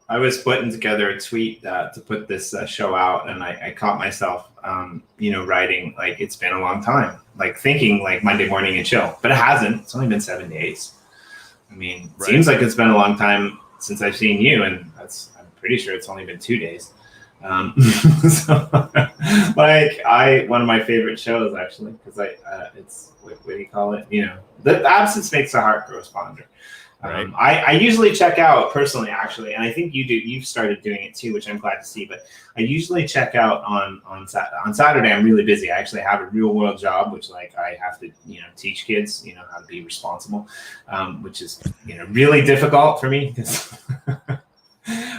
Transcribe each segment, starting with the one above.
I was putting together a tweet to put this show out, and I caught myself, writing like it's been a long time, like thinking like Monday morning and chill, but it hasn't. It's only been 7 days. I mean, it seems like it's been a long time since I've seen you, and I'm pretty sure it's only been 2 days. So, one of my favorite shows actually, because it's what do you call it? The absence makes the heart grow fonder. Right. I usually check out personally, actually, and I think you do. You've started doing it too, which I'm glad to see. But I usually check out on Saturday. I'm really busy. I actually have a real world job, which like I have to teach kids how to be responsible, which is really difficult for me.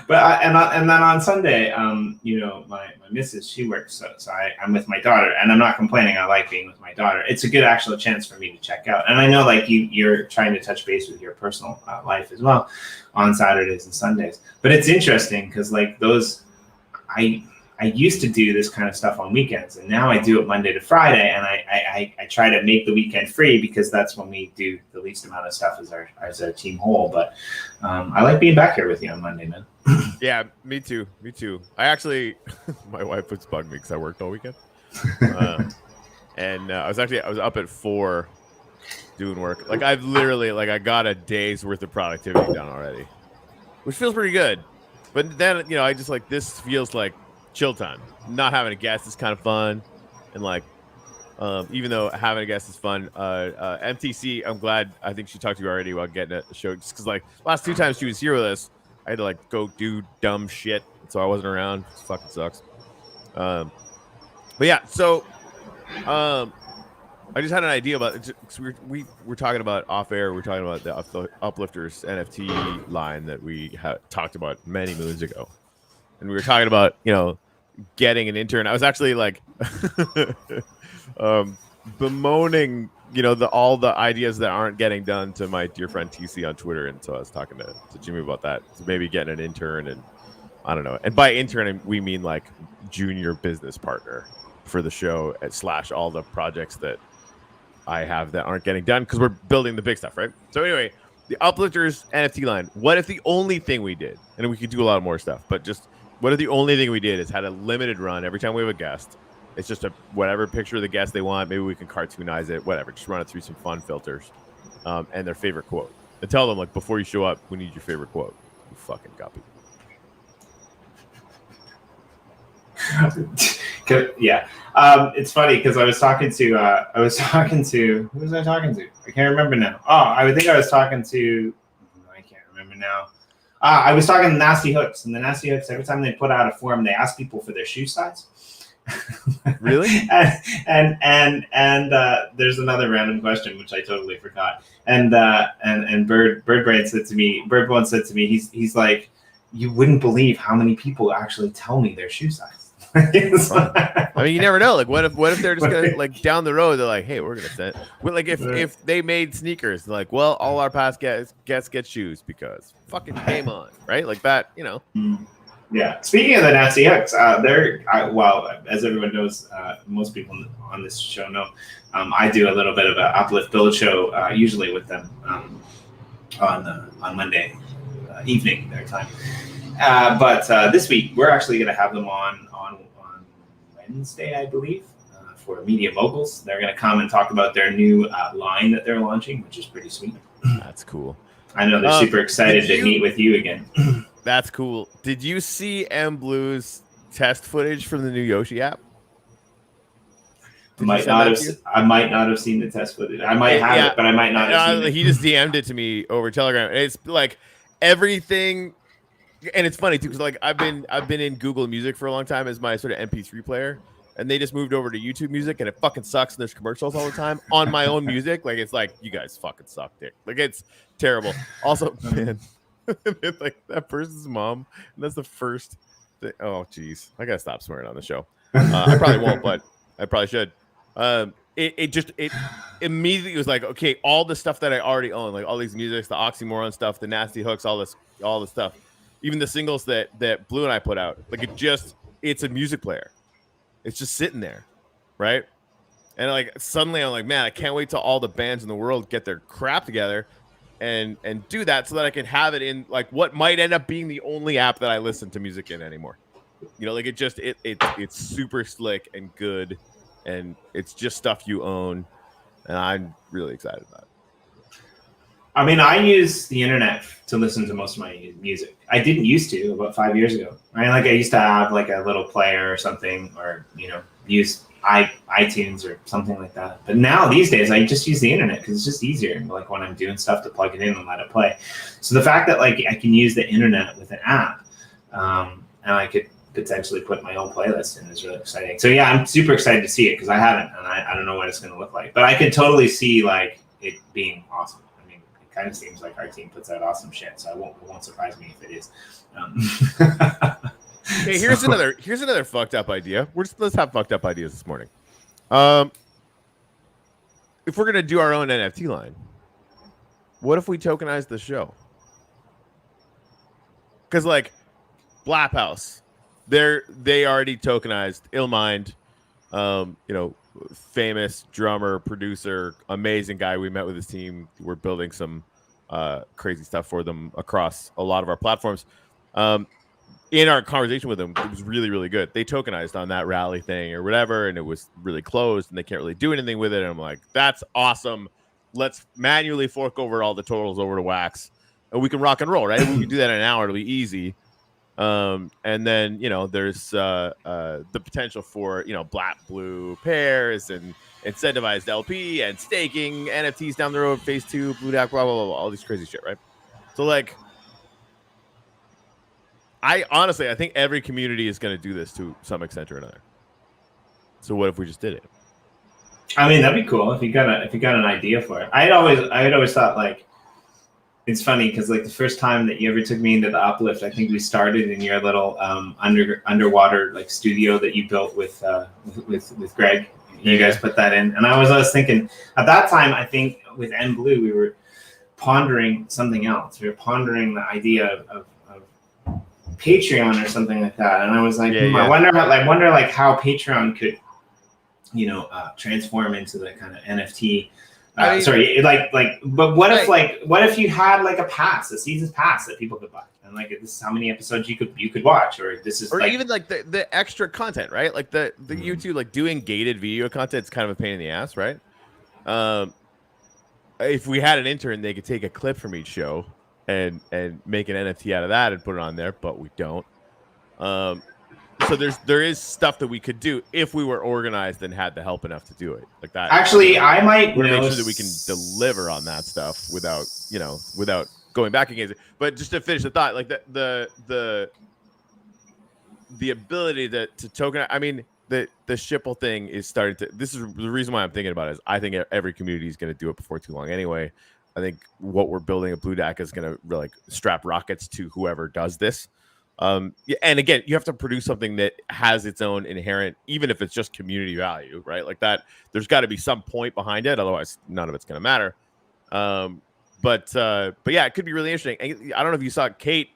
But and then on Sunday, my missus, she works, so I'm with my daughter, and I'm not complaining. I like being with my daughter. It's a good actual chance for me to check out. And I know like you're trying to touch base with your personal life as well on Saturdays and Sundays. But it's interesting because like I used to do this kind of stuff on weekends, and now I do it Monday to Friday, and I try to make the weekend free because that's when we do the least amount of stuff as our team whole. But I like being back here with you on Monday, man. Yeah, me too. I actually, my wife was bugging me because I worked all weekend, and I was up at 4 doing work. Like I've literally I got a day's worth of productivity done already, which feels pretty good. But then I just like this feels like chill time. Not having a guest is kind of fun, and like even though having a guest is fun, MTC, I'm glad. I think she talked to you already about getting a show, just because like last 2 times she was here with us, I had to like go do dumb shit, so I wasn't around. It fucking sucks. But yeah, so I just had an idea about it, because we were talking about off air. We're talking about the Uplifters NFT line that we talked about many moons ago, and we were talking about getting an intern. I was actually like bemoaning all the ideas that aren't getting done to my dear friend TC on Twitter, and so I was talking to Jimmy about that. So maybe getting an intern, and I don't know. And by intern we mean like junior business partner for the show / all the projects that I have that aren't getting done because we're building the big stuff, right? So anyway, the Uplifters NFT line. What if the only thing we did, and we could do a lot more stuff, but just what if the only thing we did is had a limited run every time we have a guest? It's just whatever picture of the guest they want. Maybe we can cartoonize it, whatever. Just run it through some fun filters, and their favorite quote. And tell them like before you show up, we need your favorite quote. You fucking guppy. Yeah, it's funny because I was talking to who was I talking to? I can't remember now. I think I was talking to, I can't remember now. I was talking to Nasty Hooks, and the Nasty Hooks, every time they put out a form, they ask people for their shoe size. Really? and there's another random question which I totally forgot. And Birdbrain said to me, Birdbone said to me, he's like, you wouldn't believe how many people actually tell me their shoe size. I mean, you never know. Like, what if they're just gonna like down the road? They're like, hey, we're gonna send. Well, like if they made sneakers, like, well, all our past guests get shoes because fucking game on, right? Like that, Yeah. Speaking of the Nasty Hooks, well, as everyone knows, most people on this show know, I do a little bit of an uplift build show, usually with them on Monday evening their time. But this week we're actually going to have them on Wednesday, I believe, for Media Moguls. They're going to come and talk about their new line that they're launching, which is pretty sweet. That's cool. I know they're super excited to meet with you again. That's cool. Did you see M Blue's test footage from the new Yoshi app? I might not have seen the test footage. I might have it, but I might not have seen it. He just DM'd it to me over Telegram. It's like everything. And it's funny too, because like I've been in Google Music for a long time as my sort of MP3 player, and they just moved over to YouTube Music, and it fucking sucks. And there's commercials all the time on my own music. Like it's like you guys fucking suck, dick. Like it's terrible. Also, man, like that person's mom. And that's the first thing. Oh, geez, I gotta stop swearing on the show. I probably won't, but I probably should. It immediately was like, okay, all the stuff that I already own, like all these musics, the oxymoron stuff, the Nasty Hooks, all the stuff. Even the singles that Blue and I put out, like it's a music player. It's just sitting there, right? And like suddenly I'm like, man, I can't wait till all the bands in the world get their crap together and do that so that I can have it in like what might end up being the only app that I listen to music in anymore. You know, like it's super slick and good, and it's just stuff you own, and I'm really excited about it. I mean, I use the internet to listen to most of my music. I didn't used to about 5 years ago. Right? Like I used to have like a little player or something, or use iTunes or something like that. But now these days, I just use the internet because it's just easier. Like when I'm doing stuff to plug it in and let it play. So the fact that like I can use the internet with an app, and I could potentially put my own playlist in is really exciting. So yeah, I'm super excited to see it because I haven't, and I don't know what it's going to look like. But I can totally see like it being awesome. Kind of seems like our team puts out awesome shit, so it won't surprise me if it is. Hey, here's another fucked up idea. Let's have fucked up ideas this morning. If we're gonna do our own NFT line, what if we tokenize the show? Because like Blap House, they already tokenized Illmind, famous drummer, producer, amazing guy. We met with his team. We're building some crazy stuff for them across a lot of our platforms. In our conversation with them, it was really, really good. They tokenized on that rally thing or whatever, and it was really closed, and they can't really do anything with it. And I'm like, that's awesome. Let's manually fork over all the totals over to Wax, and we can rock and roll, right? We can do that in an hour. It'll be easy. And then there's the potential for black blue pairs and incentivized LP and staking NFTs down the road, phase 2, blue DAC, blah blah blah, all these crazy shit, right? So like, I think every community is going to do this to some extent or another. So what if we just did it? I mean, that'd be cool if you got an idea for it. I had always thought like. It's funny because like the first time that you ever took me into the Uplift, I think we started in your little underwater like studio that you built with Greg. You guys put that in, and I was thinking at that time. I think with N Blue we were pondering something else. We were pondering the idea of Patreon or something like that, and I was like, I wonder how Patreon could transform into the kind of NFT. But what if you had like a season's pass that people could buy, and like this is how many episodes you could watch, or this is, or like, even like the extra content, right? Like the YouTube, like doing gated video content is kind of a pain in the ass, right? If we had an intern, they could take a clip from each show and make an NFT out of that and put it on there, but we don't. So there is stuff that we could do if we were organized and had the help enough to do it like that. Actually, I might make sure that we can deliver on that stuff without going back against it. But just to finish the thought, like the ability to token. I mean, the Shipple thing is starting to. This is the reason why I'm thinking about it. Is I think every community is going to do it before too long anyway. I think what we're building at Blue DAC is going to like strap rockets to whoever does this. And again, you have to produce something that has its own inherent, even if it's just community value, right? Like that, there's got to be some point behind it. Otherwise, none of it's going to matter. But yeah, it could be really interesting. I don't know if you saw Kate,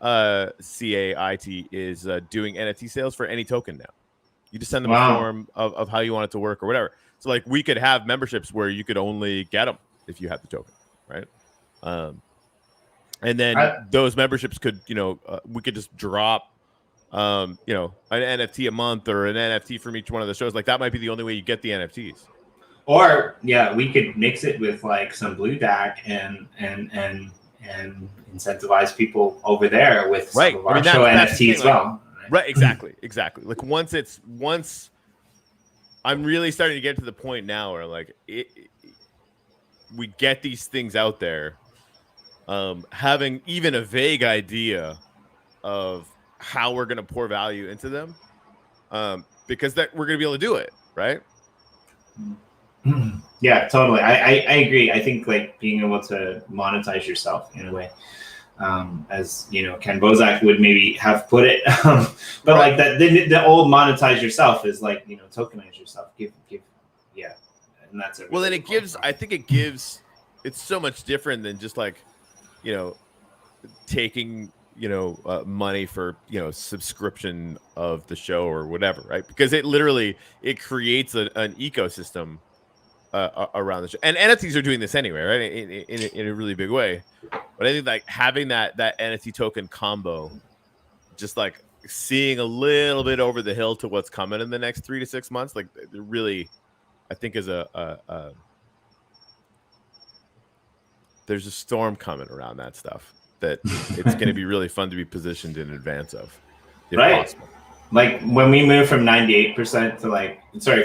CAIT is doing NFT sales for any token now. You just send them a form of how you want it to work or whatever. So like we could have memberships where you could only get them if you had the token, right? And then those memberships could, we could just drop, an NFT a month or an NFT from each one of the shows. Like that might be the only way you get the NFTs. Or yeah, we could mix it with like some Blue DAC and incentivize people over there with some of our show NFTs as well. Right, exactly. Like once I'm really starting to get to the point now where like we get these things out there. Having even a vague idea of how we're going to pour value into them, because that we're going to be able to do it, right? Yeah, totally. I agree. I think like being able to monetize yourself in a way, as Ken Bozak would maybe have put it, but like that the old monetize yourself is like tokenize yourself. Give, yeah, and that's it. Well, then it gives. I think it gives. It's so much different than just like. Taking money for subscription of the show or whatever, right? Because it creates an ecosystem around the show. And NFTs are doing this anyway, right? In a really big way. But I think like having that NFT token combo, just like seeing a little bit over the hill to what's coming in the next 3 to 6 months, like really, I think is there's a storm coming around that stuff that it's going to be really fun to be positioned in advance of, if possible. Like when we move from 98% to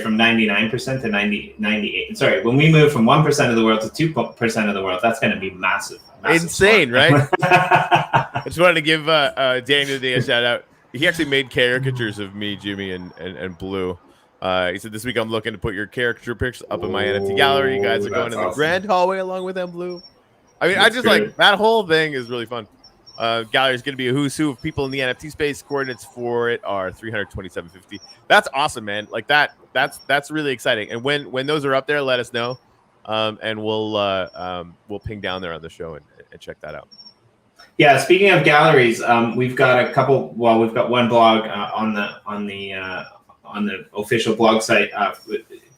from 99% to 98. Sorry, when we move from 1% of the world to 2% of the world, that's going to be massive insane, right? I just wanted to give Daniel Day a shout out. He actually made caricatures of me, Jimmy, and Blue. He said, this week I'm looking to put your caricature pictures up in my NFT gallery. You guys are going in the grand hallway along with them, Blue. I mean, I just like that whole thing is really fun. Gallery is going to be a who's who of people in the NFT space. Coordinates for it are 327.50. That's awesome, man. Like that's really exciting. And when those are up there, let us know, and we'll ping down there on the show and check that out. Yeah, speaking of galleries, we've got a couple. Well, we've got one blog on the official blog site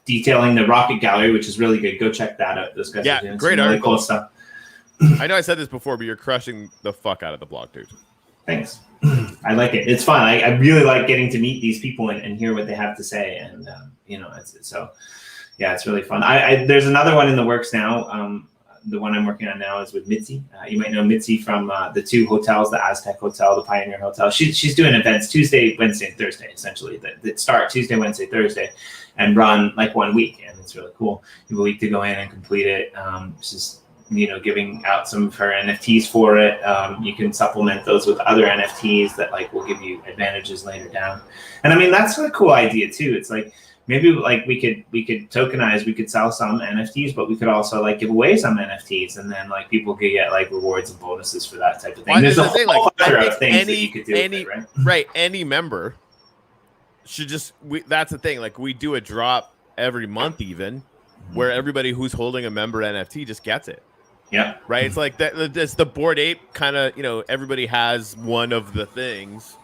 detailing the Rocket Gallery, which is really good. Go check that out. Those guys are doing great some really cool stuff. I know I said this before, but you're crushing the fuck out of the blog, dude. Thanks. I like it. It's fun. I really like getting to meet these people and hear what they have to say. And, it's really fun. There's another one in the works now. The one I'm working on now is with Mitzi. You might know Mitzi from the two hotels, the Aztec Hotel, the Pioneer Hotel. She's doing events Tuesday, Wednesday, and Thursday, essentially, that start Tuesday, Wednesday, Thursday, and run like 1 week. And it's really cool. You have a week to go in and complete it. She's giving out some of her NFTs for it. You can supplement those with other NFTs that like will give you advantages later down. And I mean, that's a cool idea too. It's like, maybe like we could tokenize, we could sell some NFTs, but we could also like give away some NFTs, and then like people could get like rewards and bonuses for that type of thing. There's a whole other of things that you could do with it, right? Right. Any member should that's the thing. Like we do a drop every month even, where everybody who's holding a member NFT just gets it. Yeah. Right. It's like that. It's the Bored Ape kind of, everybody has one of the things.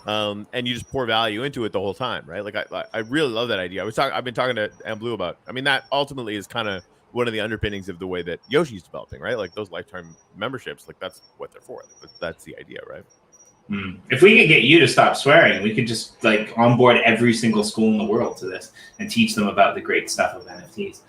And you just pour value into it the whole time, right? Like I really love that idea. I've been talking to Blue about. I mean, that ultimately is kind of one of the underpinnings of the way that Yoshi's developing, right? Like those lifetime memberships, like that's what they're for. Like, that's the idea, right? If we could get you to stop swearing, we could just like onboard every single school in the world to this and teach them about the great stuff of NFTs.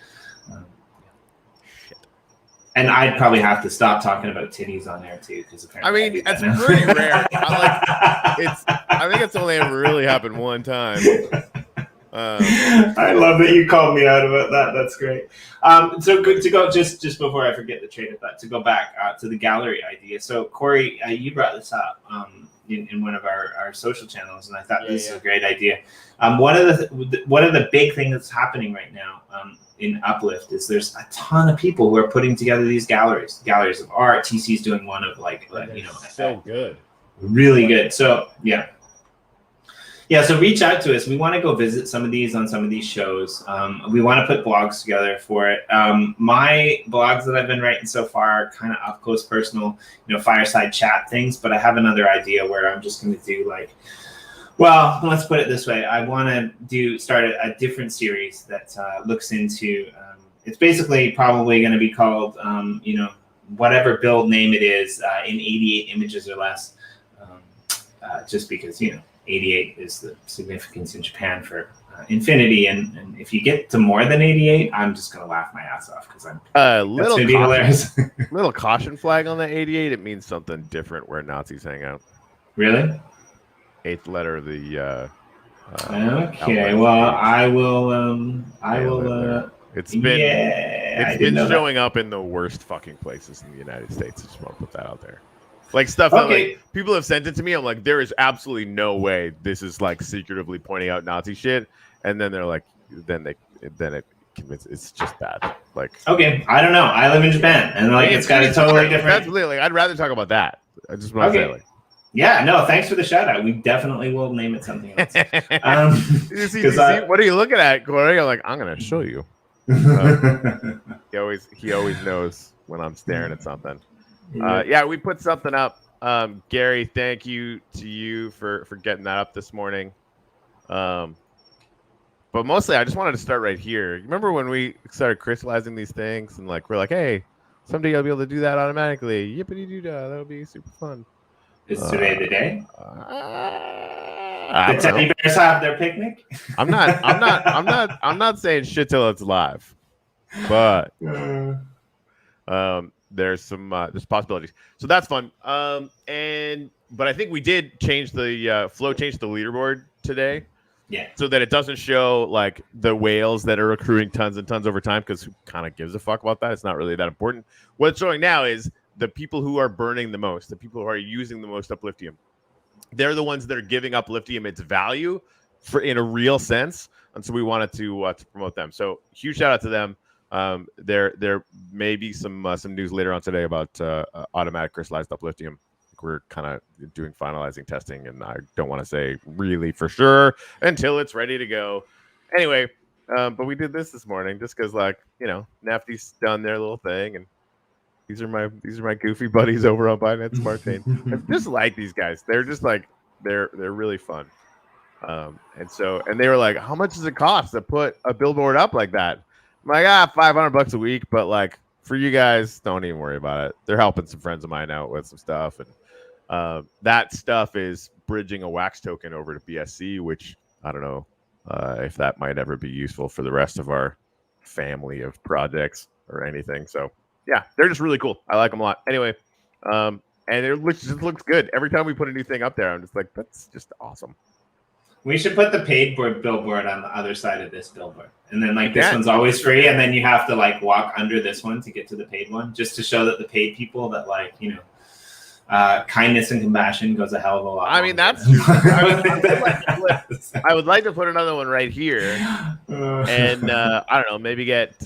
And I'd probably have to stop talking about titties on there too, because apparently I mean, it's pretty rare. I think it's only ever really happened one time. I love that you called me out about that. That's great. So good to go. Just before I forget the train of thought, to go back to the gallery idea. So Corey, you brought this up in one of our social channels, and I thought this is a great idea. One of the big things that's happening right now in Uplift is there's a ton of people who are putting together these galleries of art. TC's doing one of like so good, really good. So so reach out to us. We want to go visit some of these on some of these shows. We want to put blogs together for it. My blogs that I've been writing so far are kind of up close, personal, fireside chat things. But I have another idea where I'm just going to do well, let's put it this way. I want to start a different series that looks into. It's basically probably going to be called, whatever build name it is, in 88 images or less, just because 88 is the significance in Japan for infinity, and if you get to more than 88, I'm just gonna laugh my ass off because that's gonna be hilarious. Little caution flag on the 88. It means something different where Nazis hang out. Really? 8th letter of the. Okay. Well, I will. It's been showing up in the worst fucking places in the United States. I just want to put that out there. Like stuff that like people have sent it to me. I'm like, there is absolutely no way this is like secretively pointing out Nazi shit. And then they're like, then it convinces it's just bad. Like, okay, I don't know. I live in Japan, and like it's got a totally different. That's literally. I'd rather talk about that. I just want to say like. Yeah, no, thanks for the shout out. We definitely will name it something else. What are you looking at, Corey? I'm like, I'm gonna show you. He always knows when I'm staring at something. We put something up. Gary, thank you to you for getting that up this morning. But But mostly, I just wanted to start right here. Remember when we started crystallizing these things, and like we're like, hey, someday you'll be able to do that automatically. Yippity doo dah! That'll be super fun. Is today the day? I The don't teddy know. bears have their picnic. I'm not saying shit till it's live, but there's possibilities. So that's fun. But I think we did change the Flow changed the leaderboard today. Yeah. So that it doesn't show like the whales that are accruing tons and tons over time, because who kind of gives a fuck about that? It's not really that important. What it's showing now is the people who are burning the most, the people who are using the most Upliftium. They're the ones that are giving Upliftium its value in a real sense. And so we wanted to promote them. So huge shout out to them. There may be some news later on today about automatic crystallized Upliftium. We're kind of doing finalizing testing, and I don't want to say really for sure until it's ready to go. Anyway, but we did this morning just because, like, you know, Nefty's done their little thing, and these are my goofy buddies over on Binance Smart Chain. I just like these guys. They're just like they're really fun. And they were like, how much does it cost to put a billboard up like that? I'm like, $500 a week, but like for you guys, don't even worry about it. They're helping some friends of mine out with some stuff, and that stuff is bridging a wax token over to BSC, which I don't know if that might ever be useful for the rest of our family of projects or anything. So yeah, they're just really cool. I like them a lot. Anyway, and it just looks good. Every time we put a new thing up there, I'm just like, that's just awesome. We should put the paid billboard on the other side of this billboard. And then like this one's always free, and then you have to like walk under this one to get to the paid one, just to show that the paid people that, like, you know, kindness and compassion goes a hell of a lot. I mean, that's I would like to put another one right here, and I don't know, maybe get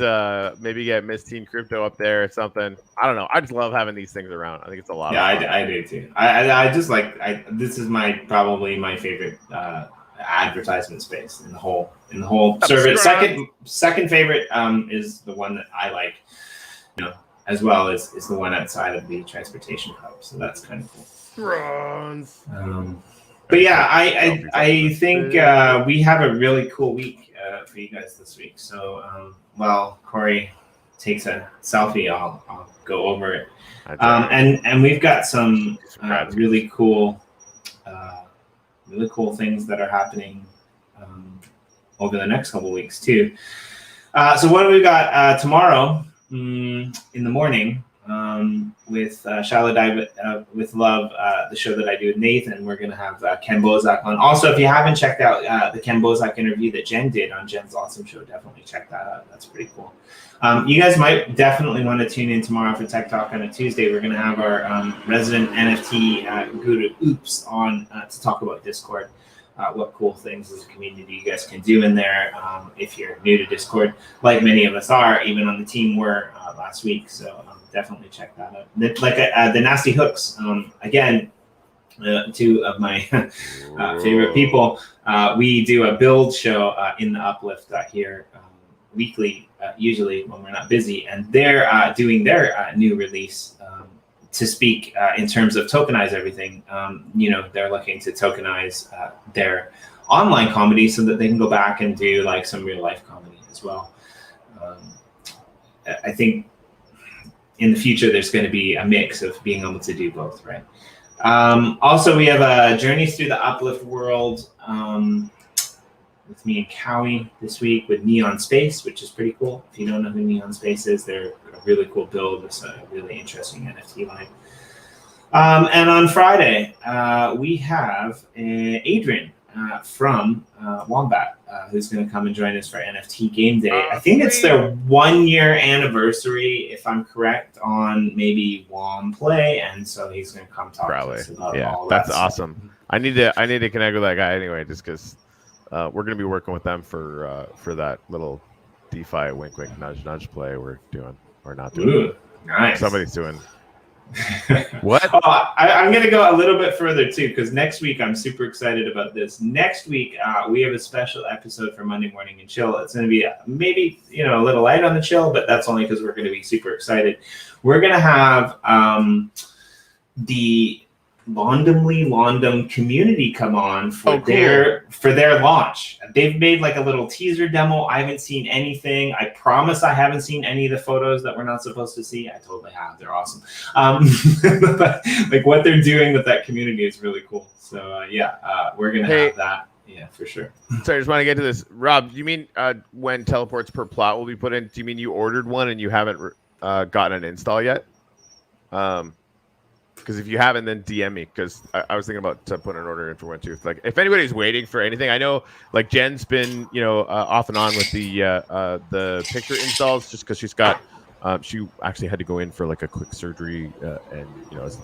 Miss Teen Crypto up there or something. I don't know. I just love having these things around. I think it's a lot. Yeah, I do too. I just like this is probably my favorite advertisement space in the whole service. Second favorite is the one that I like, you know, as well as the one outside of the transportation hub. So that's kind of cool. But yeah, I think we have a really cool week for you guys this week. So while Corey takes a selfie, I'll go over it. And we've got some really cool things that are happening over the next couple of weeks too. So what do we got tomorrow in the morning with Shallow Dive with Love, the show that I do with Nathan? We're going to have Ken Bozak on. Also, if you haven't checked out the Ken Bozak interview that Jen did on Jen's Awesome Show, definitely check that out. That's pretty cool. You guys might definitely want to tune in tomorrow for Tech Talk on a Tuesday. We're going to have our resident NFT guru Oops on to talk about Discord. What cool things as a community you guys can do in there if you're new to Discord, like many of us are, even on the team were last week. So definitely check that out. Like the Nasty Hooks, again, two of my favorite people. We do a build show in the Uplift here weekly, usually when we're not busy, and they're doing their new release to speak in terms of tokenize everything. You know, they're looking to tokenize their online comedy so that they can go back and do like some real life comedy as well. I think in the future there's going to be a mix of being able to do both, right? Also, we have Journeys Through the Uplift World with me and Cowie this week with Neon Space, which is pretty cool. If you don't know who Neon Space is, they're a really cool build with a really interesting NFT line. And on Friday, we have Adrian from Wombat, who's going to come and join us for NFT Game Day. I think it's their 1 year anniversary, if I'm correct, on maybe Wom Play, and so he's going to come talk to us about all that. That's awesome. I need to connect with that guy anyway, just because we're going to be working with them for that little DeFi wink wink nudge nudge play we're doing or not doing. Ooh, nice. Somebody's doing. What? I'm going to go a little bit further too, because next week I'm super excited about this. Next week we have a special episode for Monday Morning and Chill. It's going to be maybe a little light on the chill, but that's only because we're going to be super excited. We're going to have the London community come on for cool. their launch. They've made like a little teaser demo. I haven't seen anything. I promise I haven't seen any of the photos that we're not supposed to see. I totally have. They're awesome. But like what they're doing with that community is really cool. So we're gonna have that. Yeah, for sure. Sorry, I just want to get to this. Rob, do you mean when teleports per plot will be put in? Do you mean you ordered one and you haven't gotten an install yet? Because if you haven't, then DM me, because I was thinking about putting an order in for one too. Like, if anybody's waiting for anything, I know like Jen's been off and on with the picture installs, just because she's got she actually had to go in for like a quick surgery and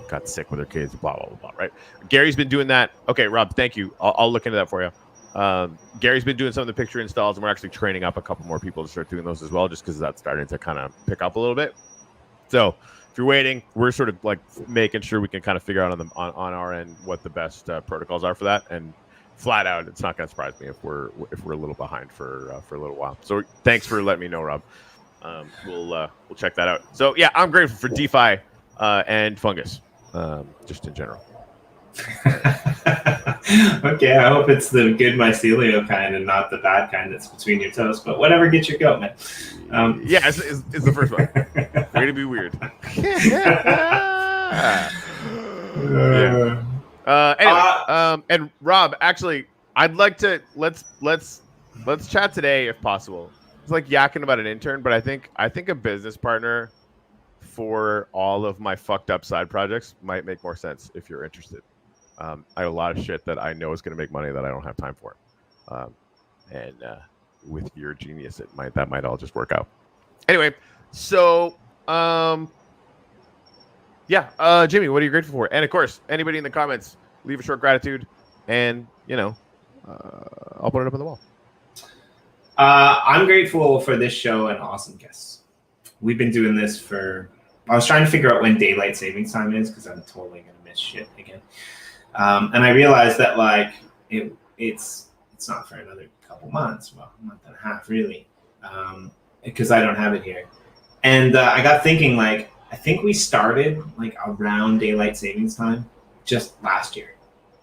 got sick with her kids, blah blah blah. Right? Gary's been doing that. Okay, Rob, thank you. I'll look into that for you. Gary's been doing some of the picture installs, and we're actually training up a couple more people to start doing those as well, just because that's starting to kind of pick up a little bit. So if you're waiting, we're sort of like making sure we can kind of figure out on our end what the best protocols are for that. And flat out, it's not going to surprise me if we're a little behind for a little while. So thanks for letting me know, Rob. We'll check that out. So yeah, I'm grateful for DeFi and fungus, just in general. Okay, I hope it's the good mycelial kind and not the bad kind that's between your toes. But whatever gets your goat, man. Yeah, it's the first one. Way to be weird. Anyway, and Rob, actually, I'd like to let's chat today if possible. It's like yakking about an intern, but I think a business partner for all of my fucked up side projects might make more sense if you're interested. I have a lot of shit that I know is going to make money that I don't have time for, and with your genius, that might all just work out. Anyway, so Jimmy, what are you grateful for? And of course, anybody in the comments, leave a short gratitude, and I'll put it up on the wall. I'm grateful for this show and awesome guests. We've been doing this I was trying to figure out when daylight savings time is, because I'm totally going to miss shit again. And I realized that like it's not for another couple months, well, a month and a half really, because I don't have it here. And I got thinking, like, I think we started like around daylight savings time just last year.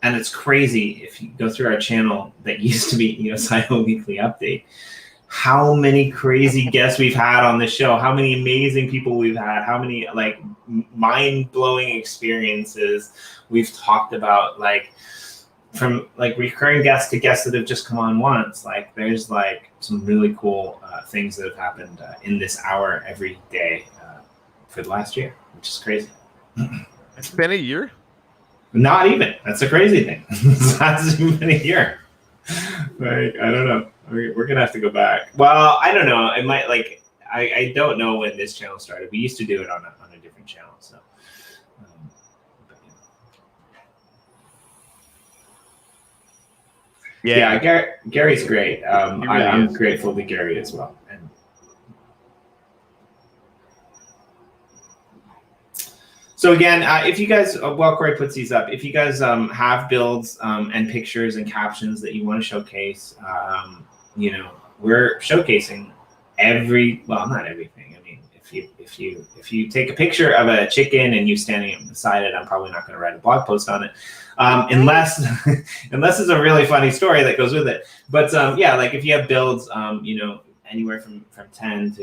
And it's crazy if you go through our channel that used to be EOSIO Weekly Update, how many crazy guests we've had on the show, how many amazing people we've had, how many like mind-blowing experiences we've talked about, like from like recurring guests to guests that have just come on once. Like there's like some really cool things that have happened in this hour every day for the last year, which is crazy. It's been a year? Not even. That's a crazy thing. It hasn't even been a year. Like, I don't know. We're going to have to go back. Well, I don't know. It might like, I don't know when this channel started. We used to do it on a different channel. So, Gary's great. Really I'm grateful to Gary as well. And so again, if you guys, while Corey puts these up, if you guys have builds and pictures and captions that you want to showcase, we're showcasing not everything. I mean, if you take a picture of a chicken and you standing beside it, I'm probably not going to write a blog post on it, unless it's a really funny story that goes with it. But like if you have builds, anywhere from 10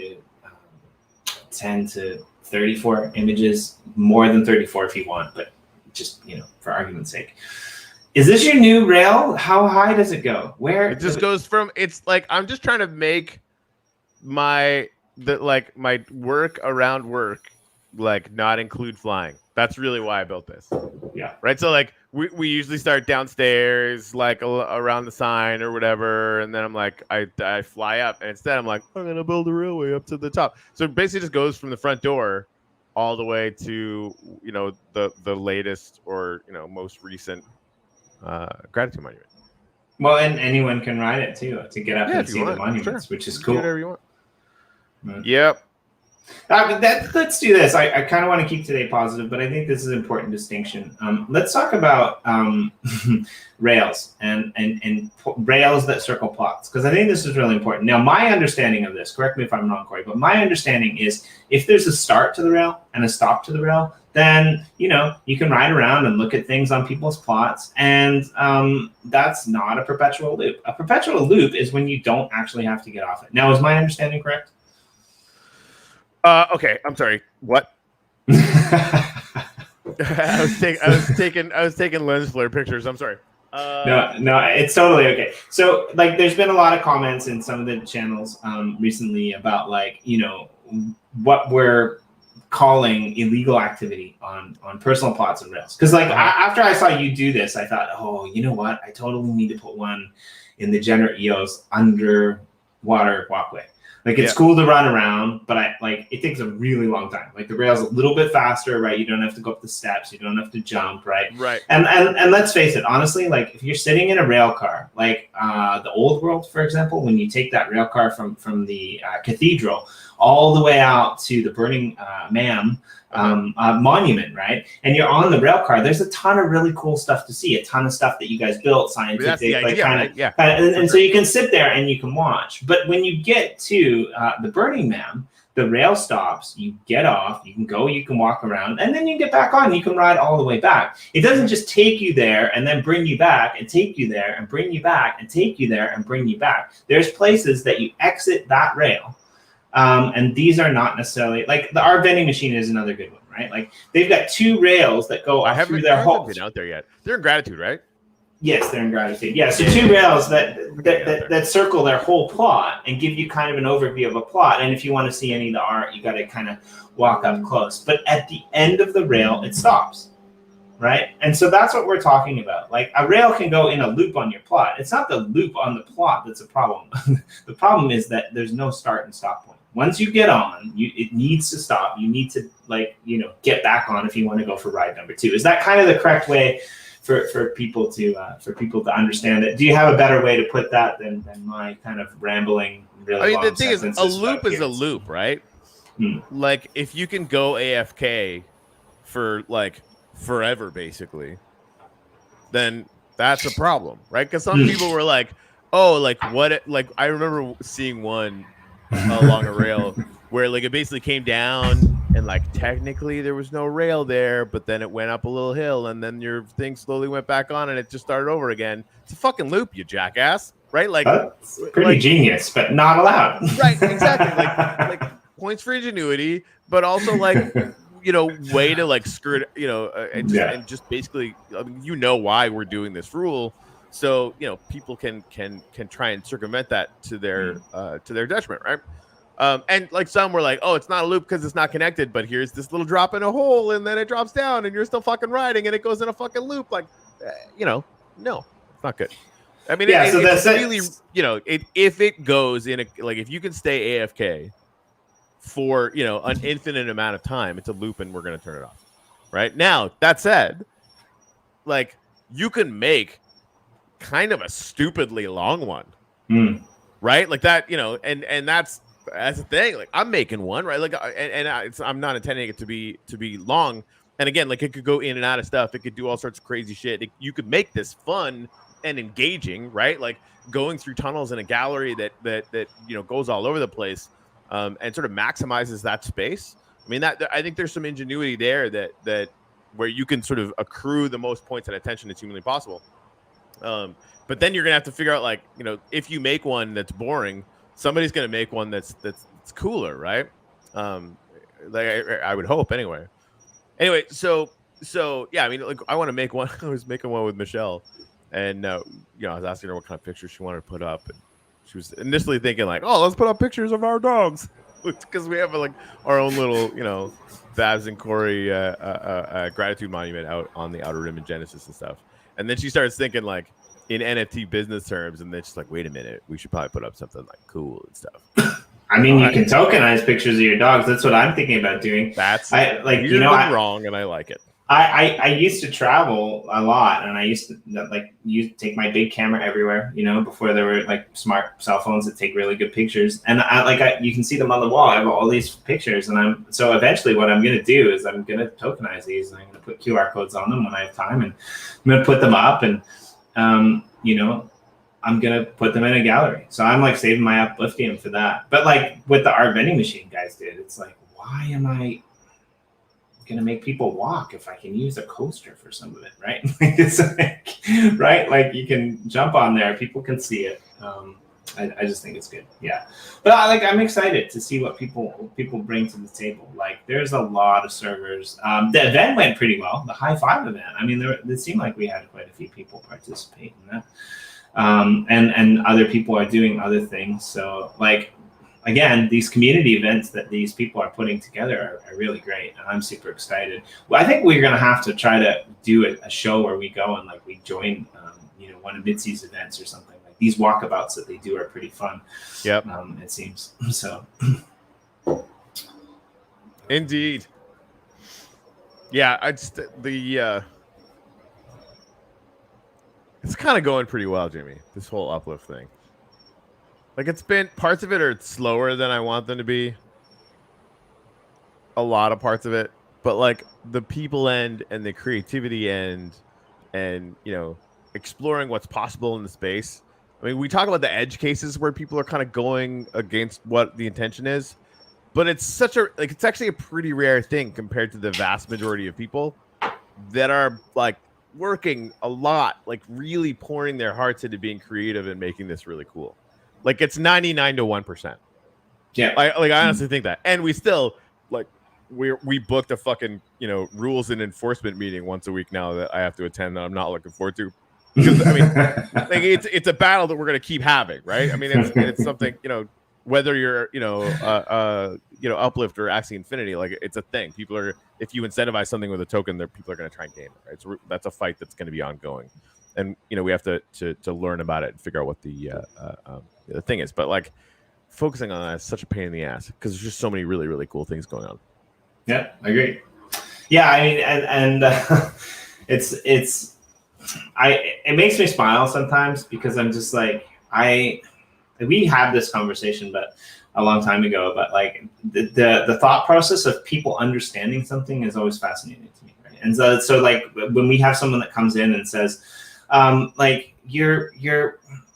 to 34 images, more than 34 if you want, but just for argument's sake. Is this your new rail? How high does it go? Where it just goes from, it's like I'm just trying to make my work around work like not include flying. That's really why I built this. Yeah. Right. So like we usually start downstairs, like around the sign or whatever, and then I'm like I fly up, and instead I'm like I'm gonna build a railway up to the top. So it basically just goes from the front door all the way to the latest or most recent gratitude monument. Well, and anyone can ride it too to get up and see the monuments, which is cool. Do whatever you want. Right. Yep. Let's do this. I kind of want to keep today positive, but I think this is an important distinction. Let's talk about rails and rails that circle plots, because I think this is really important. Now, my understanding of this, correct me if I'm wrong, Corey, but my understanding is if there's a start to the rail and a stop to the rail, then, you know, you can ride around and look at things on people's plots. And that's not a perpetual loop. A perpetual loop is when you don't actually have to get off it. Now, is my understanding correct? Okay, I'm sorry. What? I was taking lens flare pictures. I'm sorry. No, it's totally okay. So, like, there's been a lot of comments in some of the channels recently about, like, you know, what we're calling illegal activity on personal plots and rails. Because, like, after I saw you do this, I thought, oh, you know what? I totally need to put one in the Jenner EOS underwater walkway. Like, it's cool to run around, but it takes a really long time. Like, the rail's a little bit faster, right? You don't have to go up the steps. You don't have to jump, right? Right. And let's face it, honestly, like, if you're sitting in a rail car, like the Old World, for example, when you take that rail car from the cathedral all the way out to the Burning Man monument, right? And you're on the rail car, there's a ton of really cool stuff to see, a ton of stuff that you guys built, scientific, that's the idea, kind of, right? and so you can sit there and you can watch. But when you get to the Burning Man, the rail stops, you get off, you can go, you can walk around, and then you get back on, you can ride all the way back. It doesn't just take you there and then bring you back and take you there and bring you back and take you there and bring you back. There's places that you exit that rail. And these are not necessarily, like, the art vending machine is another good one, right? Like, they've got two rails that go through their whole. I haven't been out there yet. They're in Gratitude, right? Yes, they're in Gratitude. Yeah, so two rails that circle their whole plot and give you kind of an overview of a plot. And if you want to see any of the art, you got to kind of walk up close. But at the end of the rail, it stops, right? And so that's what we're talking about. Like, a rail can go in a loop on your plot. It's not the loop on the plot that's a problem. The problem is that there's no start and stop point. Once you get on, it needs to stop. You need to, like, you know, get back on if you want to go for ride number 2. Is that kind of the correct way for people to understand it? Do you have a better way to put that than my kind of rambling, really long sentences? The thing is, a loop is a loop, right? Like, if you can go AFK for, like, forever, basically, then that's a problem, right? Because some people were like, oh, like, what? Like, I remember seeing one along a rail where, like, it basically came down and, like, technically there was no rail there, but then it went up a little hill and then your thing slowly went back on and it just started over again. It's a fucking loop, you jackass, right? Like, that's pretty genius, but not allowed. Right, exactly. Like points for ingenuity, but also, like, you know, way to, like, skirt, you know, and just basically, I mean, you know why we're doing this rule. So, you know, people can try and circumvent that to their detriment, right? And, like, some were like, oh, it's not a loop because it's not connected, but here's this little drop in a hole and then it drops down and you're still fucking riding and it goes in a fucking loop. Like, you know, no, it's not good. I mean, it's really, you know, if it goes in like, if you can stay AFK for, you know, an infinite amount of time, it's a loop and we're going to turn it off. Right now, that said, like, you can make kind of a stupidly long one, right? Like that, you know, and that's the thing. Like, I'm making one, right? Like, I'm not intending it to be long. And again, like, it could go in and out of stuff. It could do all sorts of crazy shit. You could make this fun and engaging, right? Like, going through tunnels in a gallery that you know, goes all over the place, and sort of maximizes that space. I mean, I think there's some ingenuity there that where you can sort of accrue the most points and attention that's humanly possible. But then you're gonna have to figure out, like, you know, if you make one that's boring, somebody's gonna make one that's cooler, right? Like, I would hope anyway. Anyway, so yeah, I mean, like, I want to make one. I was making one with Michelle, and you know, I was asking her what kind of pictures she wanted to put up, and she was initially thinking, like, oh, let's put up pictures of our dogs, because we have, like, our own little, you know, Babs and Corey gratitude monument out on the Outer Rim and Genesis and stuff. And then she starts thinking, like, in NFT business terms, and then she's like, wait a minute, we should probably put up something, like, cool and stuff. I mean, you can tokenize pictures of your dogs. That's what I'm thinking about doing. That's wrong, and I like it. I used to travel a lot, and I used to, like, take my big camera everywhere, you know, before there were, like, smart cell phones that take really good pictures. And you can see them on the wall. I have all these pictures, and so eventually what I'm going to do is I'm going to tokenize these, and I'm going to put QR codes on them when I have time, and I'm going to put them up, and you know, I'm going to put them in a gallery. So I'm, like, saving my Upliftium for that. But, like, what the art vending machine guys did, it's like, why am I gonna make people walk if I can use a coaster for some of it, right? It's like, right, like you can jump on there, people can see it. I just think it's good, yeah. But I'm excited to see what people bring to the table. Like, there's a lot of servers. The event went pretty well. The High Five event. I mean, it seemed like we had quite a few people participate in that, and other people are doing other things. So, like, again, these community events that these people are putting together are really great, and I'm super excited. Well, I think we're gonna have to try to do a show where we go and like we join, one of Mitzi's events or something. These walkabouts that they do are pretty fun. Yep. It seems so. Indeed. Yeah, it's kind of going pretty well, Jimmy. This whole uplift thing. Like, it's been, parts of it are slower than I want them to be. A lot of parts of it, but like the people end and the creativity end, and exploring what's possible in the space. I mean, we talk about the edge cases where people are kind of going against what the intention is, but it's it's actually a pretty rare thing compared to the vast majority of people that are like working a lot, like really pouring their hearts into being creative and making this really cool. Like, it's 99 to 1%. Yeah. I honestly think that. And we still we booked a fucking, rules and enforcement meeting once a week now that I have to attend that I'm not looking forward to. Because, I mean, like, it's a battle that we're going to keep having, right? I mean, it's something, whether you're, Uplift or Axie Infinity, like, it's a thing. People are, if you incentivize something with a token, people are going to try and game it, right? So that's a fight that's going to be ongoing. And, we have to learn about it and figure out what the thing is. But, like, focusing on that is such a pain in the ass because there's just so many really, really cool things going on. Yeah, I agree. Yeah, I mean, and it makes me smile sometimes because I'm just like, we had this conversation, but a long time ago, but like the thought process of people understanding something is always fascinating to me, right? And so like when we have someone that comes in and says, like, you're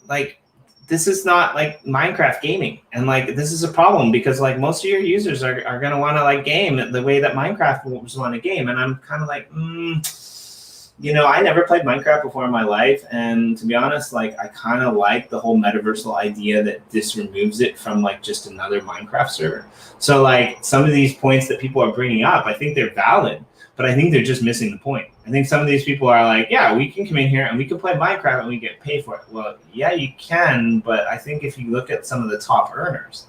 like, this is not like Minecraft gaming, and like this is a problem because like most of your users are going to want to like game the way that Minecraft want to game, and I'm kind of like, I never played Minecraft before in my life, and to be honest, like, I kind of like the whole metaversal idea that this removes it from like just another Minecraft server. So like some of these points that people are bringing up, I think they're valid, but I think they're just missing the point. I think some of these people are like, yeah, we can come in here and we can play Minecraft and we get paid for it. Well, yeah, you can, but I think if you look at some of the top earners,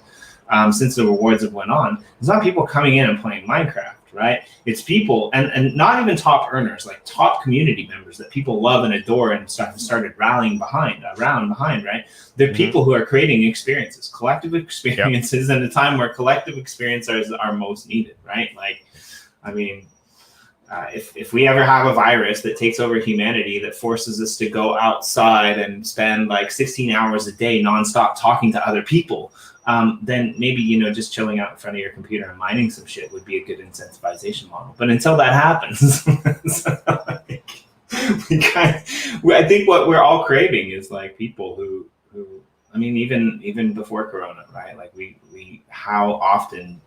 since the rewards have went on, there's not people coming in and playing Minecraft, right? It's people, and not even top earners, like top community members that people love and adore and started rallying around behind, right? They're people who are creating experiences, collective experiences, at a time where collective experiences are most needed, right? Like, I mean, if we ever have a virus that takes over humanity that forces us to go outside and spend like 16 hours a day nonstop talking to other people, then maybe, just chilling out in front of your computer and mining some shit would be a good incentivization model. But until that happens, I think what we're all craving is like people who I mean, even before Corona, right? Like how often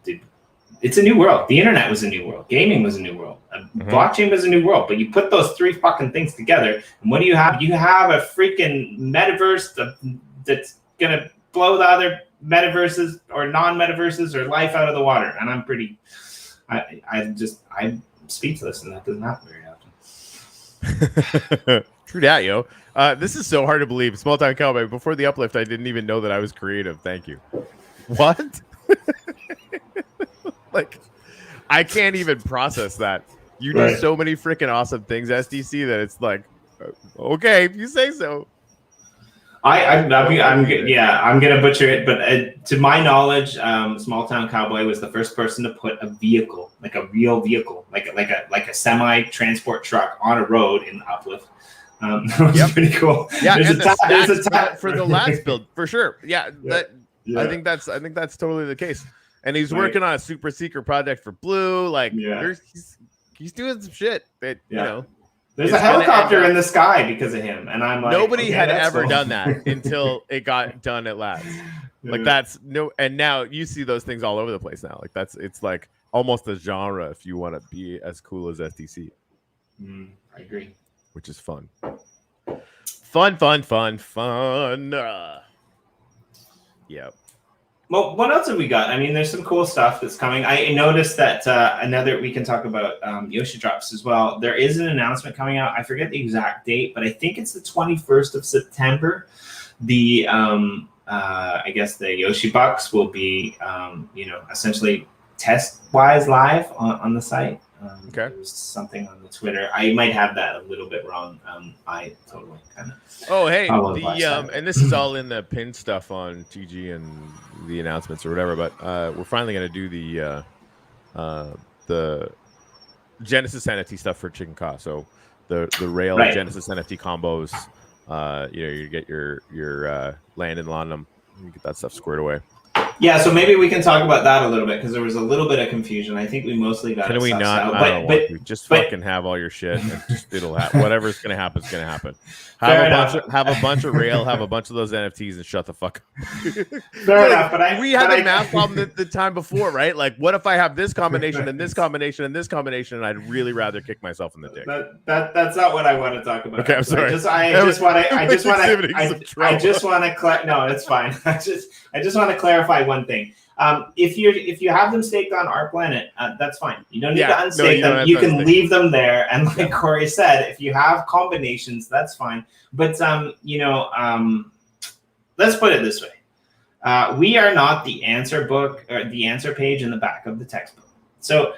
it's a new world. The internet was a new world. Gaming was a new world. Blockchain was a new world. But you put those three fucking things together, and what do you have? You have a freaking metaverse that's gonna blow the other metaverses or non-metaverses or life out of the water. And I'm speechless, and that doesn't happen very often. True that, yo. This is so hard to believe. Small Time Cowboy. Before the uplift, I didn't even know that I was creative. Thank you. What? Like, I can't even process that. You do so many freaking awesome things, SDC, that it's like, okay, if you say so. I'm gonna butcher it, but to my knowledge, Small Town Cowboy was the first person to put a vehicle, like a real vehicle, like a semi transport truck on a road in Uplift. Which is pretty cool. Yeah, there's a for the last build for sure. Yeah, I think that's totally the case. And he's working on a super secret project for Blue. Like, he's doing some shit that There's a helicopter in the sky because of him, and I'm like, nobody had ever done that until it got done at last. Like, and now you see those things all over the place now. Like, it's like almost a genre if you want to be as cool as STC. I agree. Which is fun. Fun. Yep. Well, what else have we got? I mean, there's some cool stuff that's coming. I noticed that we can talk about Yoshi drops as well. There is an announcement coming out. I forget the exact date, but I think it's the 21st of September. The I guess the Yoshi Bucks will be essentially test-wise live on the site. Okay. There was something on the Twitter. I might have that a little bit wrong. I totally kind of. Oh, hey, and this is all in the pin stuff on TG and the announcements or whatever. But we're finally going to do the Genesis NFT stuff for Chicken Ka. So the Rail Genesis NFT combos. You get your land and London. You get that stuff squared away. Yeah, so maybe we can talk about that a little bit because there was a little bit of confusion. I think we mostly got. Can we not? Fucking have all your shit. And it'll happen. Whatever's gonna happen is gonna happen. Have a bunch of Rail. Have a bunch of those NFTs and shut the fuck up. Fair enough, but we had the math problem the time before, right? Like, what if I have this combination and this combination and this combination, and I'd really rather kick myself in the dick. That's not what I want to talk about. Okay, I'm sorry. I just want to. No, it's fine. I just want to clarify one thing. If you have them staked on our planet, that's fine. You don't need to unstake them. You can leave them there. And like Corey said, if you have combinations, that's fine. But let's put it this way: we are not the answer book or the answer page in the back of the textbook. So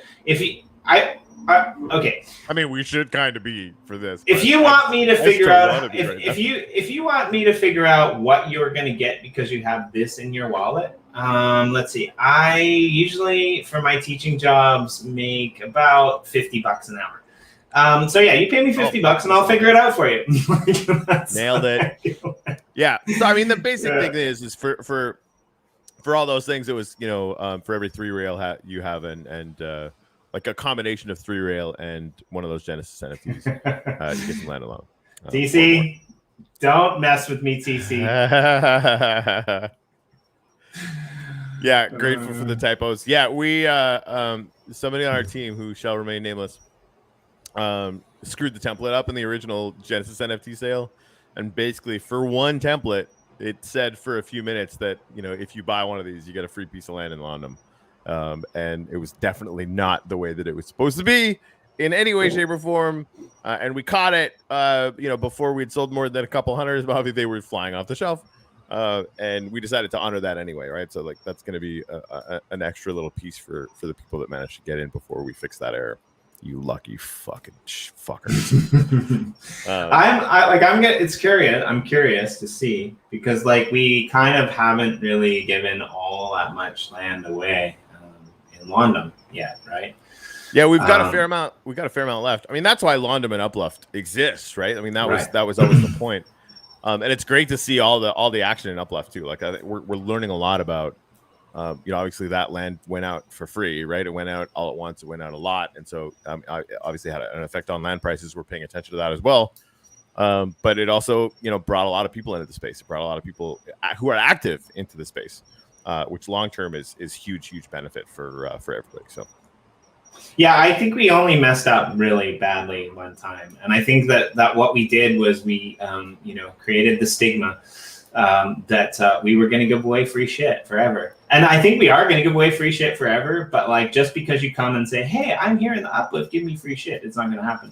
okay. I mean, we should kind of be for this. If you want me to figure out, if you want me to figure out what you're going to get because you have this in your wallet, let's see. I usually for my teaching jobs make about $50 an hour. So yeah, you pay me $50 and I'll figure it out for you. Nailed it. Yeah. So I mean, the basic thing is for all those things, it was for every 3 rail you have and like a combination of 3 rail and one of those Genesis NFTs. You get some land alone. TC, don't mess with me, TC. Yeah, grateful for the typos. Yeah, we somebody on our team who shall remain nameless screwed the template up in the original Genesis NFT sale, and basically for one template, it said for a few minutes that if you buy one of these, you get a free piece of land in London. And it was definitely not the way that it was supposed to be in any way, shape, or form. And we caught it, before we'd sold more than a couple hundreds. Probably they were flying off the shelf. And we decided to honor that anyway, right? So like that's going to be an extra little piece for the people that managed to get in before we fix that error. You lucky fucking fuckers. I'm curious to see because like we kind of haven't really given all that much land away in London yet, right? Yeah, we've got a fair amount. We've got a fair amount left. I mean, that's why London and Uplift exists, right? I mean, that was always the point. And it's great to see all the action in Uplift too. Like we're learning a lot about. Obviously that land went out for free, right? It went out all at once. It went out a lot. And so I obviously had an effect on land prices. We're paying attention to that as well. But it also, brought a lot of people into the space. It brought a lot of people who are active into the space, which long-term is huge benefit for everybody. So. Yeah, I think we only messed up really badly one time. And I think that what we did was we, created the stigma that we were going to give away free shit forever. And I think we are going to give away free shit forever. But like, just because you come and say, hey, I'm here in the Uplift, give me free shit, it's not going to happen.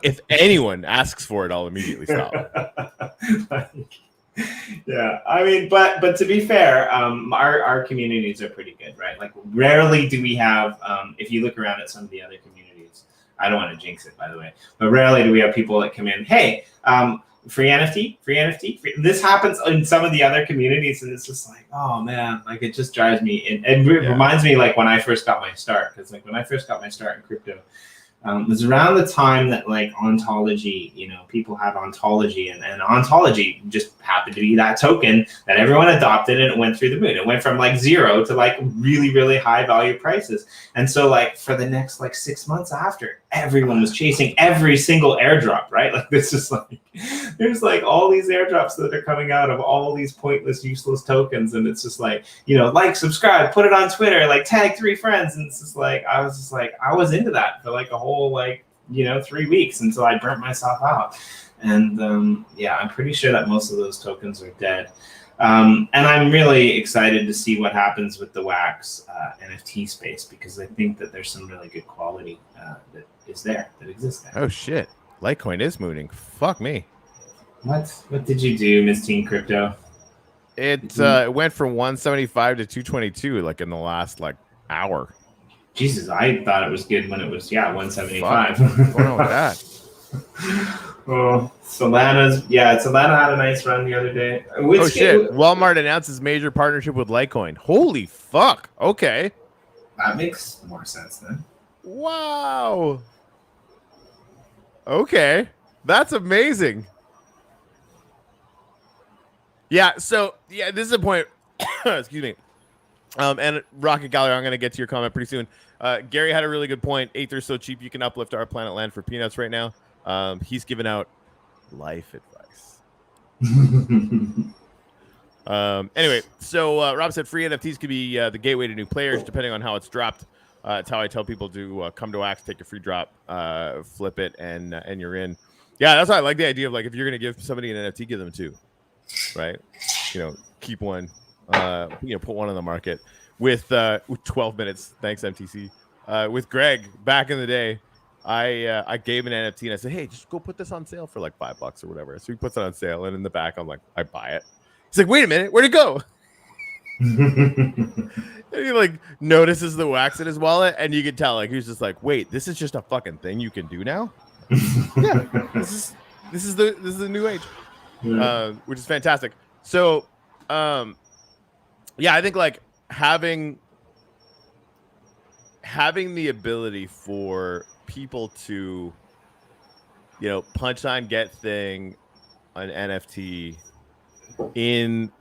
If anyone asks for it, I'll immediately stop. Yeah, I mean, but to be fair, our communities are pretty good, right? Like rarely do we have, if you look around at some of the other communities, I don't want to jinx it, by the way, but rarely do we have people that come in, hey, free NFT. This happens in some of the other communities, and it's just like, oh man, like it just drives me in. It reminds me like when I first got my start, because like when I first got my start in crypto, it was around the time that like ontology, people had ontology, and ontology just happened to be that token that everyone adopted, and it went through the moon. It went from like 0 to like really, really high value prices. And so like for the next like 6 months after, everyone was chasing every single airdrop, right? Like this is like, there's like all these airdrops that are coming out of all these pointless, useless tokens. And it's just like, you know, like, subscribe, put it on Twitter, like tag 3 friends. And it's just like, I was into that for like a whole, like, you know, 3 weeks until I burnt myself out. And yeah, I'm pretty sure that most of those tokens are dead. And I'm really excited to see what happens with the Wax NFT space, because I think that there's some really good quality that exists there. Oh shit, Litecoin is mooning. Fuck me. What did you do, Miss Teen Crypto? It went from 175 to 222 like in the last like hour. Jesus, I thought it was good when it was 175. What's going on with that? Oh, Solana's Solana had a nice run the other day. Oh shit! Walmart announces major partnership with Litecoin. Holy fuck! Okay, that makes more sense then. Wow. Okay, that's amazing. Yeah. So yeah, this is a point. Excuse me. And Rocket Gallery, I'm going to get to your comment pretty soon. Gary had a really good point. Aether's so cheap you can uplift our planet land for peanuts right now. He's giving out life advice. Anyway, so Rob said free NFTs could be the gateway to new players, depending on how it's dropped. It's how I tell people to come to Wax, take a free drop, flip it, and you're in. Yeah, that's why I like the idea of like if you're going to give somebody an NFT, give them 2, right? You know, keep one. Put one on the market with 12 minutes. Thanks, MTC. With Greg back in the day, I gave an NFT and I said, hey, just go put this on sale for like $5 or whatever. So he puts it on sale, and in the back, I'm like, I buy it. He's like, wait a minute, where'd it go? And he like notices the Wax in his wallet, and you can tell like he's just like, wait, this is just a fucking thing you can do now. Yeah, this is the new age, which is fantastic. So, yeah, I think like having the ability for people to, you know, punchline get thing an NFT in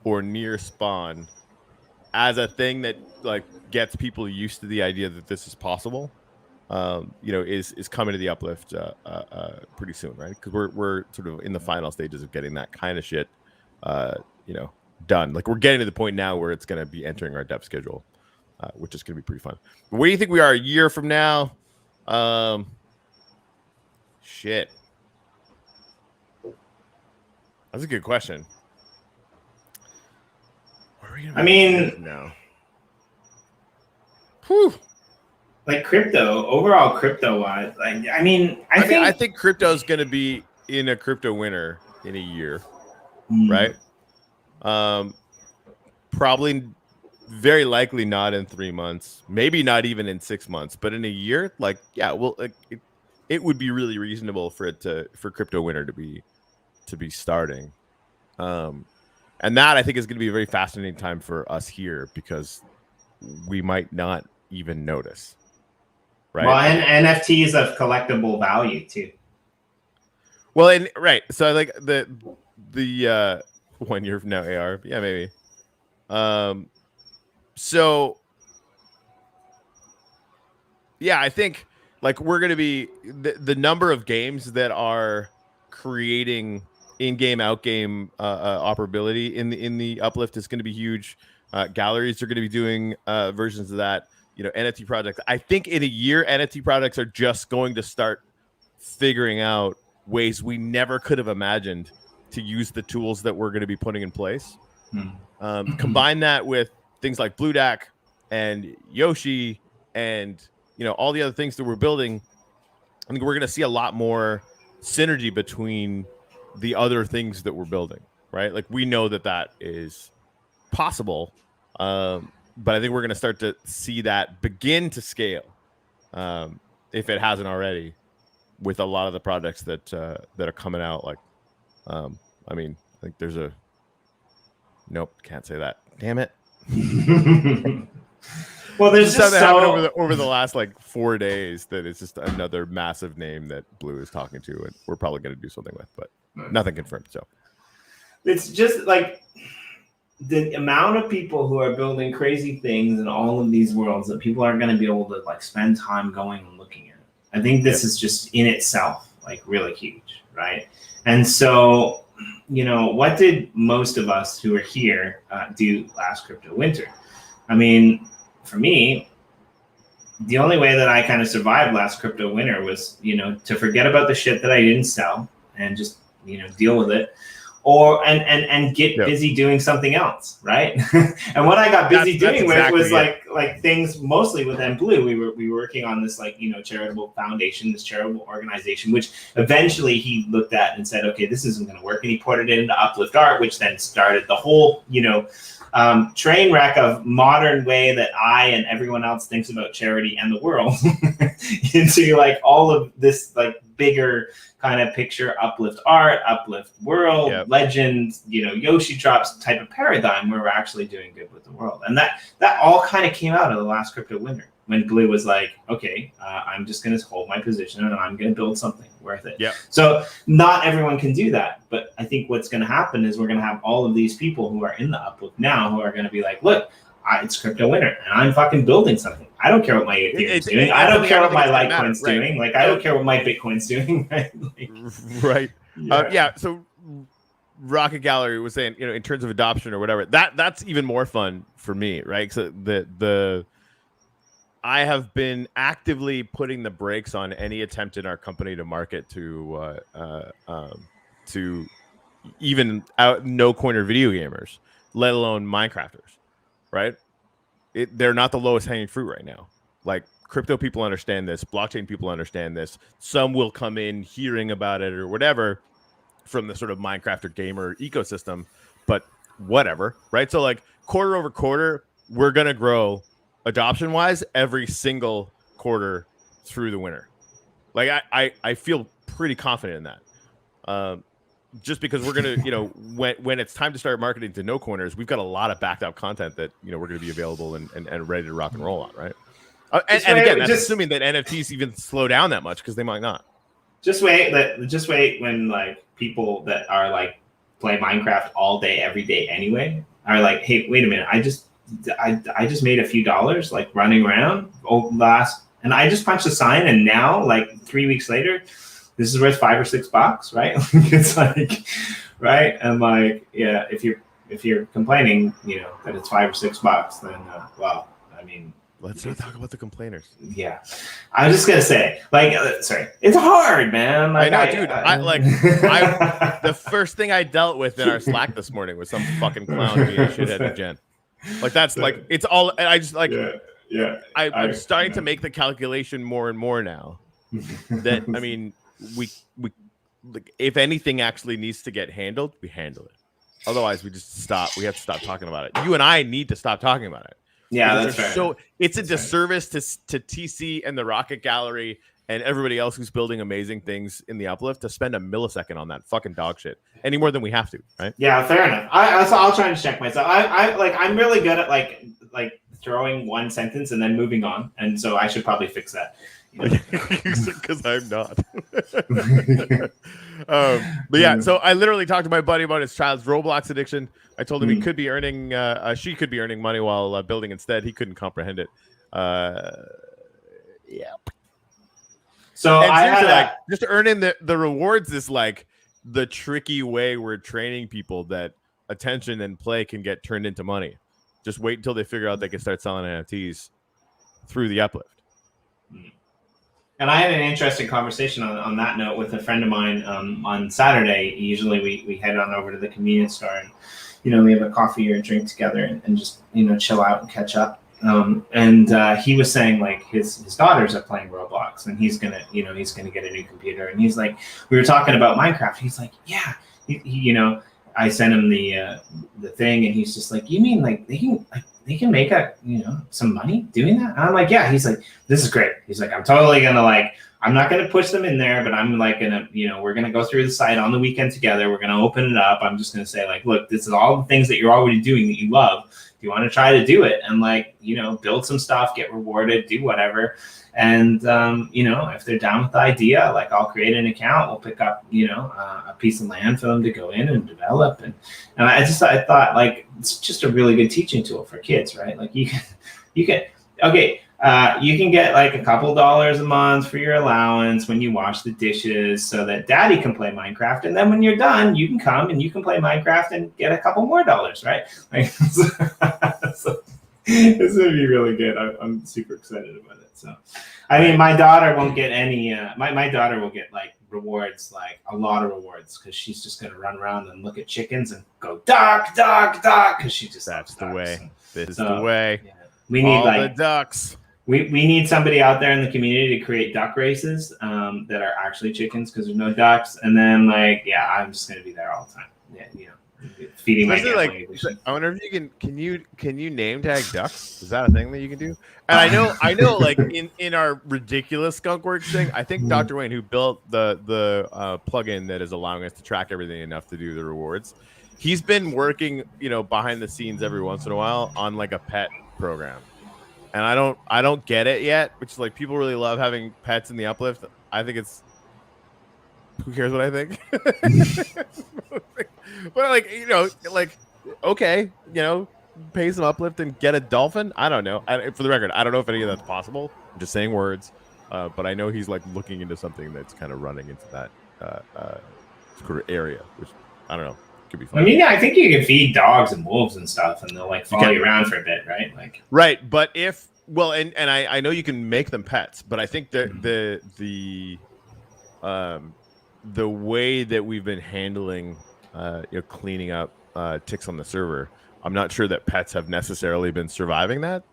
or near spawn as a thing that like gets people used to the idea that this is possible, you know, is coming to the uplift pretty soon, right? Because we're sort of in the final stages of getting that kind of shit, you know, done. Like we're getting to the point now where it's going to be entering our dev schedule, which is going to be pretty fun. But where do you think we are a year from now? Shit. That's a good question. I mean, no. Like overall crypto wise, like I mean, I think crypto is going to be in a crypto winter in a year, right? Probably, very likely not in 3 months, maybe not even in 6 months, but in a year, like yeah, well, like, it would be really reasonable for crypto winter to be starting. And that I think is going to be a very fascinating time for us here because we might not even notice. Right. Well, and NFTs of collectible value too. Well, and right. So like the 1 year from now AR. Yeah, maybe. So yeah, I think like we're going to be the number of games that are creating in-game, out-game operability in the uplift is going to be huge. Galleries are going to be doing versions of that. You know, NFT projects. I think in a year, NFT projects are just going to start figuring out ways we never could have imagined to use the tools that we're going to be putting in place. Combine that with things like BlueDAC and Yoshi and, you know, all the other things that we're building. I think we're going to see a lot more synergy between the other things that we're building, right? Like we know that is possible. But I think we're going to start to see that begin to scale, if it hasn't already, with a lot of the projects that are coming out. Like, I mean, I think there's nope, can't say that. Damn it. Well, there's just something happened over the last like 4 days that it's just another massive name that Blue is talking to, and we're probably going to do something with, but nothing confirmed. So it's just like the amount of people who are building crazy things in all of these worlds that people aren't going to be able to like spend time going and looking at. I think this is just in itself like really huge, right? And so, you know, what did most of us who are here do last crypto winter? I mean, for me, the only way that I kind of survived last crypto winter was, you know, to forget about the shit that I didn't sell and just, you know, deal with it, or and get busy doing something else, right? And what I got busy doing was like things mostly with Blue. We were working on this like, you know, charitable foundation, this charitable organization, which eventually he looked at and said, okay, this isn't going to work, and he put it into Uplift Art, which then started the whole, you know, train wreck of modern way that I and everyone else thinks about charity and the world into like all of this like bigger kind of picture, uplift art, uplift world, legend, you know, Yoshi drops type of paradigm where we're actually doing good with the world. And that all kind of came out of the last crypto winter when Blue was like, okay, I'm just going to hold my position and I'm going to build something worth it. So not everyone can do that. But I think what's going to happen is we're going to have all of these people who are in the uplift now who are going to be like, look, it's crypto winter and I'm fucking building something. I don't care what my Ethereum's doing. I don't care what my Litecoin's doing. Like, I don't care what my Bitcoin's doing. Right? Like, So Rocket Gallery was saying, you know, in terms of adoption or whatever, that's even more fun for me, right? So I have been actively putting the brakes on any attempt in our company to market to even no coiner video gamers, let alone Minecrafters. Right? They're not the lowest hanging fruit right now. Like, crypto people understand this. Blockchain people understand this. Some will come in hearing about it or whatever from the sort of Minecraft or gamer ecosystem, but whatever, right? So like quarter over quarter, we're going to grow adoption wise every single quarter through the winter. Like I feel pretty confident in that. Just because we're going to, you know, when it's time to start marketing to no corners, we've got a lot of backed up content that, you know, we're going to be available and ready to rock and roll on, right? And again, that's assuming that NFTs even slow down that much, because they might not. Just wait when like people that are like play Minecraft all day, every day anyway, are like, hey, wait a minute, I just made a few dollars like running around and I just punched a sign, and now like 3 weeks later, this is worth $5 or $6, right? It's like, right? And like, yeah, if you're complaining, you know, that it's $5 or $6, then well, I mean, let's not talk about the complainers. Yeah, I was just gonna say, like, sorry, it's hard, man. Like, I know, dude. The first thing I dealt with in our Slack this morning was some fucking clown being a shithead to Jen. Like, that's like, it's all. I just like, I'm starting to make the calculation more and more now. That I mean. We like, if anything actually needs to get handled, we handle it. Otherwise, we just stop. We have to stop talking about it. You and I need to stop talking about it. Yeah, that's fair. So it's a disservice to TC and the Rocket Gallery and everybody else who's building amazing things in the uplift to spend a millisecond on that fucking dog shit any more than we have to, right? Yeah, fair enough. I'll try and check myself. I'm really good at like throwing one sentence and then moving on, and so I should probably fix that. Because I'm not. But yeah, so I literally talked to my buddy about his child's Roblox addiction. I told him he could be earning, she could be earning money while building instead. He couldn't comprehend it. Yeah. So I had like just earning the rewards is like the tricky way we're training people that attention and play can get turned into money. Just wait until they figure out they can start selling NFTs through the uplift. And I had an interesting conversation on that note with a friend of mine on Saturday. Usually we head on over to the convenience store and, you know, we have a coffee or a drink together and just, you know, chill out and catch up. And he was saying like his daughters are playing Roblox and he's gonna get a new computer. And he's like, we were talking about Minecraft. He's like, yeah, he you know, I sent him the thing and he's just like, you mean like they can make some money doing that? And I'm like, yeah. He's like, this is great. He's like, I'm totally gonna I'm not gonna push them in there, but I'm like gonna, you know, we're gonna go through the site on the weekend together. We're gonna open it up. I'm just gonna say like, look, this is all the things that you're already doing that you love. Do you want to try to do it and like, you know, build some stuff, get rewarded, do whatever. And you know, if they're down with the idea, like I'll create an account. We'll pick up, you know, a piece of land for them to go in and develop. And I thought like it's just a really good teaching tool for kids, right? Like you can okay. you can get like a couple dollars a month for your allowance when you wash the dishes so that daddy can play Minecraft. And then when you're done, you can come and you can play Minecraft and get a couple more dollars, right? Like, so this would be really good. I'm super excited about it. So, I mean, my daughter won't get any, my daughter will get like rewards, like a lot of rewards, because she's just going to run around and look at chickens and go, duck, duck, duck, because she just That's the way. So, this is the way. Yeah. We need all like the ducks. We need somebody out there in the community to create duck races that are actually chickens, because there's no ducks. And then like, yeah, I'm just gonna be there all the time. Yeah, you know, feeding my like, I wonder if you can you name tag ducks? Is that a thing that you can do? And I know like in our ridiculous skunkworks thing, I think Dr. Wayne, who built the plugin that is allowing us to track everything enough to do the rewards, he's been working, you know, behind the scenes every once in a while on like a pet program. And I don't get it yet, which is like people really love having pets in the uplift. I think it's, who cares what I think? But like, you know, like, okay, you know, pay some uplift and get a dolphin. I don't know. For the record, I don't know if any of that's possible. I'm just saying words. But I know he's like looking into something that's kind of running into that sort of area, which I don't know. Could be fun. I mean, yeah, I think you can feed dogs and wolves and stuff, and they'll like follow you around for a bit, right? Like, right. But if, well, and I know you can make them pets, but I think that the way that we've been handling, you know, cleaning up ticks on the server, I'm not sure that pets have necessarily been surviving that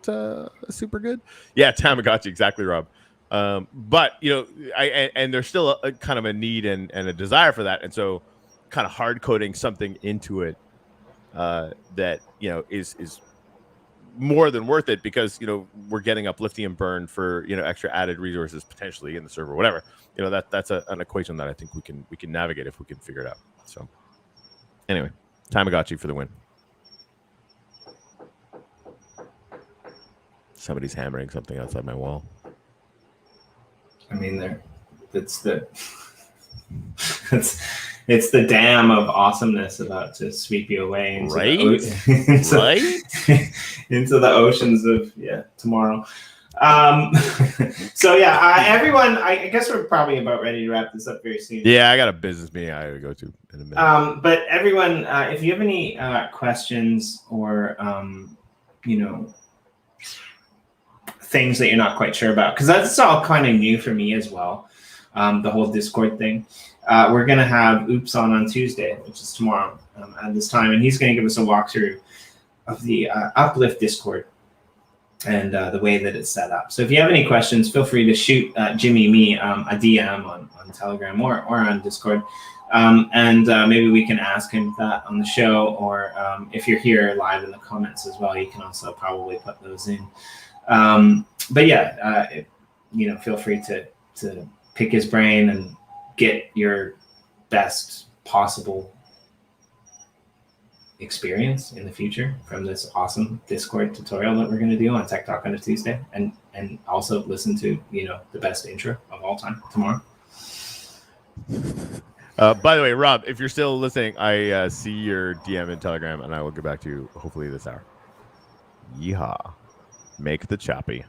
super good. Yeah, Tamagotchi, exactly, Rob. But you know, and there's still a kind of a need and a desire for that, and so kind of hard coding something into it that, you know, is more than worth it, because, you know, we're getting uplifting and burn for, you know, extra added resources potentially in the server, whatever. You know, that's an equation that I think we can navigate if we can figure it out. So anyway, Tamagotchi for the win. Somebody's hammering something outside my wall. I mean, it's the dam of awesomeness about to sweep you away into into the oceans of tomorrow. So yeah, everyone, I guess we're probably about ready to wrap this up very soon. Yeah, I got a business meeting I gotta go to in a minute. But everyone, if you have any questions or you know, things that you're not quite sure about, because that's all kind of new for me as well, the whole Discord thing. We're going to have Oops on Tuesday, which is tomorrow at this time, and he's going to give us a walkthrough of the Uplift Discord and the way that it's set up. So if you have any questions, feel free to shoot me a DM on Telegram or on Discord, and maybe we can ask him that on the show, or if you're here live in the comments as well, you can also probably put those in. But yeah, you know, feel free to pick his brain and get your best possible experience in the future from this awesome Discord tutorial that we're going to do on Tech Talk on a Tuesday, and also listen to, you know, the best intro of all time tomorrow. By the way, Rob, if you're still listening, I see your DM in Telegram, and I will get back to you hopefully this hour. Yeehaw. Make the choppy.